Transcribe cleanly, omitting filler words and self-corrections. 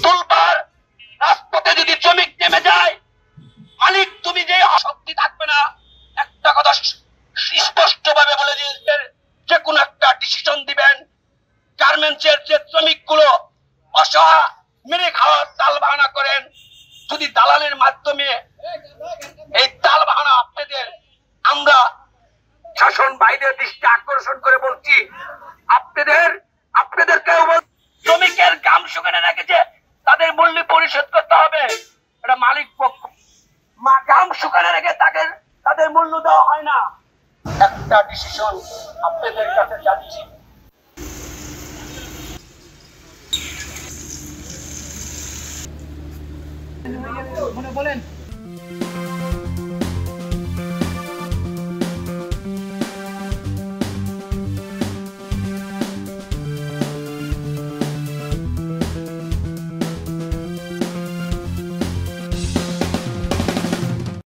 তুলবার রাজপথে যদি শ্রমিক নেমে যায়, মালিক তুমি যে শক্তি থাকবে না, একটা কথা স্পষ্ট ভাবে বলে দিয়েছেন, যে কোনো একটা ডিসিশন দিবেন। গার্মেন্টসের যে শ্রমিকগুলো অসহায় মেরে খাওয়ার তাল বাহানা করেন, যদি দালালের মাধ্যমে এই তাল বাহানা আপনাদের, আমরা শাসন বাইরের দৃষ্টি আকর্ষণ করে বলছি, আপনাদেরকেও শ্রমিকের গাম শুকানে রেখেছে, তাদের মূল্য পরিশোধ করতে হবে। এটা মালিক পক্ষ গাম শুকানে রেখে তাদের মূল্য দেওয়া হয় না। একটা ডিসিশন আপনাদের কাছে যাচ্ছি। বলেন